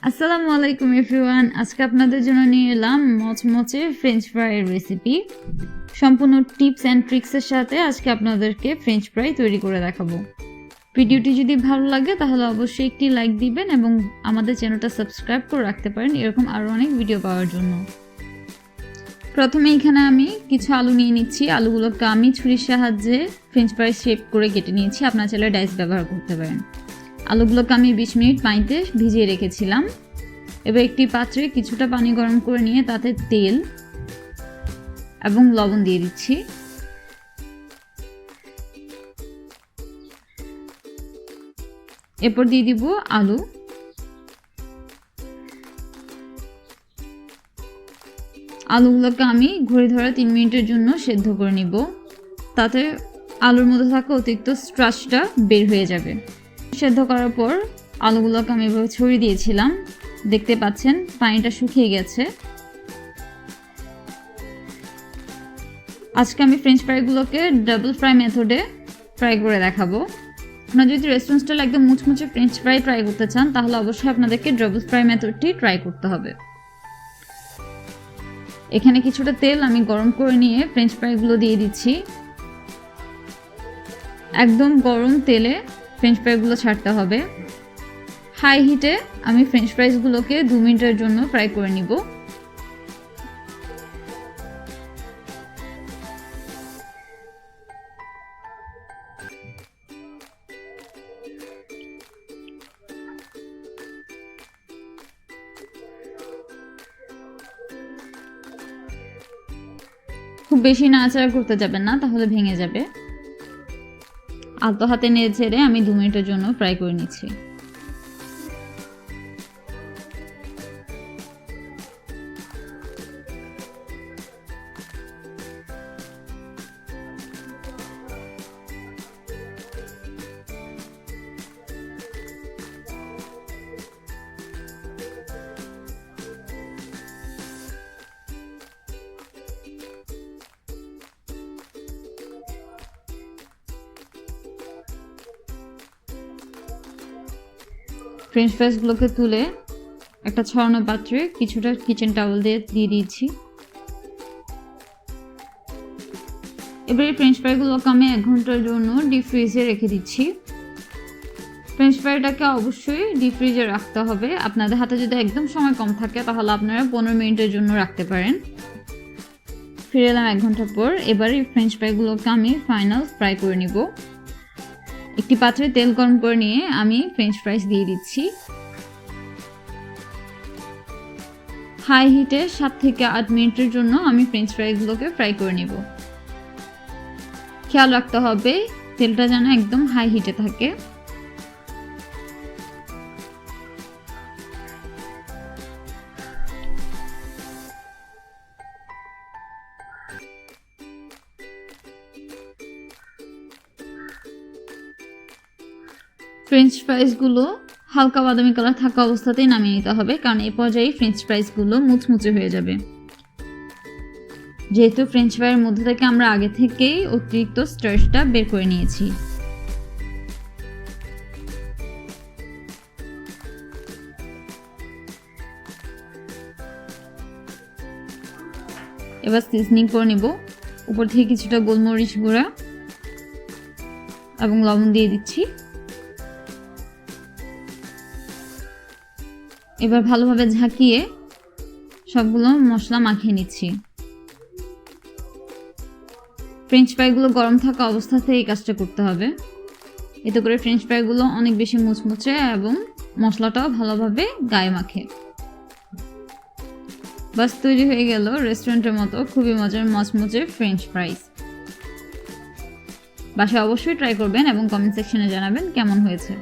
আসসালামু আলাইকুম এভরিওয়ান। আজকে আপনাদের জন্য নিয়ে এলাম মচমচে ফ্রেঞ্চ ফ্রাইয়ের রেসিপি। সম্পূর্ণ টিপস অ্যান্ড ট্রিক্সের সাথে আজকে আপনাদেরকে ফ্রেঞ্চ ফ্রাই তৈরি করে দেখাবো। ভিডিওটি যদি ভালো লাগে তাহলে অবশ্যই একটি লাইক দিবেন এবং আমাদের চ্যানেলটা সাবস্ক্রাইব করে রাখতে পারেন এরকম আরও অনেক ভিডিও পাওয়ার জন্য। প্রথমে এখানে আমি কিছু আলু নিয়ে নিচ্ছি। আলুগুলোকে আমি ছুরির সাহায্যে ফ্রেঞ্চ ফ্রাই শেপ করে কেটে নিয়েছি। আপনারা চাইলে ডাইস ব্যবহার করতে পারেন। আলুগুলোকে আমি 20 মিনিট পানিতে ভিজিয়ে রেখেছিলাম। এবার একটি পাত্রে কিছুটা পানি গরম করে নিয়ে তাতে তেল এবং লবণ দিয়ে দিচ্ছি। এরপর দিয়ে দিব আলু। আলুগুলোকে আমি ঘড়ি ধরে 3 মিনিটের জন্য সেদ্ধ করে নিব। তাতে আলুর মধ্যে থাকা অতিরিক্ত স্টার্চটা বের হয়ে যাবে। সেদ্ধ করার পর আলুগুলোকে আমি এভাবে ছড়িয়ে দিয়েছিলাম। দেখতে পাচ্ছেন পানিটা শুকিয়ে গেছে। আজকে আমি ফ্রেঞ্চ ফ্রাইগুলোকে ডাবল ফ্রাই মেথডে ফ্রাই করে দেখাবো। আপনারা যদি রেস্টুরেন্ট স্টাইল একদম মুচমুচে ফ্রেঞ্চ ফ্রাই ট্রাই করতে চান তাহলে অবশ্যই আপনাদেরকে ডাবল ফ্রাই মেথডটি ট্রাই করতে হবে। এখানে কিছুটা তেল আমি গরম করে নিয়ে ফ্রেঞ্চ ফ্রাইগুলো দিয়ে দিচ্ছি। একদম গরম তেলে ফ্রেঞ্চ ফ্রাইগুলো ছাড়তে হবে। হাই হিটে আমি ফ্রেঞ্চ ফ্রাইসগুলোকে 2 মিনিটের জন্য ফ্রাই করে নিব। খুব বেশি নাড়াচাড়া করতে যাবেন না, তাহলে ভেঙে যাবে। আলতো হাতে নেড়ে ছেড়ে আমি 2 মিনিটের জন্য ফ্রাই করে নিচ্ছি। ফ্রেঞ্চ ফ্রাইসগুলোকে তুলে একটা ছড়ানো পাত্রে কিছুটা কিচেন টাওয়েল দিয়ে দিয়েছি। এবারে ফ্রেঞ্চ ফ্রাইগুলোকে আমি 1 ঘন্টার জন্য ডিপ ফ্রিজে রেখে দিচ্ছি। ফ্রেঞ্চ ফ্রাইটাকে অবশ্যই ডিপ ফ্রিজে রাখতে হবে। আপনাদের হাতে যদি একদম সময় কম থাকে তাহলে আপনারা 15 মিনিটের জন্য রাখতে পারেন। ফিরে এলাম 1 ঘন্টা পর। এবারে ফ্রেঞ্চ ফ্রাইগুলোকে আমি ফাইনাল ফ্রাই করে নিব। একটি পাত্রে তেল গরম করে নিয়ে আমি ফ্রেঞ্চ ফ্রাইস দিয়ে দিচ্ছি। হাই হিটে 7 থেকে 8 মিনিটের জন্য আমি ফ্রেঞ্চ ফ্রাইগুলোকে ফ্রাই করে নিব। খেয়াল রাখতে হবে তেলটা যেন একদম হাই হিটে থাকে। ফ্রেঞ্চ ফ্রাইসগুলো হালকা বাদামি কালার থাকা অবস্থাতেই নামিয়ে নিতে হবে, কারণ এই পর্যায়ে ফ্রেঞ্চ ফ্রাইসগুলো মুচমুচে হয়ে যাবে। যেহেতু ফ্রেঞ্চ ফ্রাইয়ের মধ্যে থেকে আমরা আগে থেকেই অতিরিক্ত স্টার্চটা বের করে নিয়েছি। এবার সিজনিং করে নেব। উপর থেকে কিছুটা গোলমরিচ গুঁড়া এবং লবণ দিয়ে দিচ্ছি। এবার ভালোভাবে ঝাঁকিয়ে সবগুলো মশলা মাখিয়ে নিচ্ছি। ফ্রেঞ্চ ফ্রাইগুলো গরম থাকা অবস্থাতে এই কাজটা করতে হবে। এতে করে ফ্রেঞ্চ ফ্রাইগুলো অনেক বেশি মুচমুচে এবং মশলাটাও ভালোভাবে গায়ে মাখে। বাস তৈরি হয়ে গেল রেস্টুরেন্টের মতো খুবই মজার মচমচে ফ্রেঞ্চ ফ্রাইস। বাসায় অবশ্যই ট্রাই করবেন এবং কমেন্ট সেকশনে জানাবেন কেমন হয়েছে।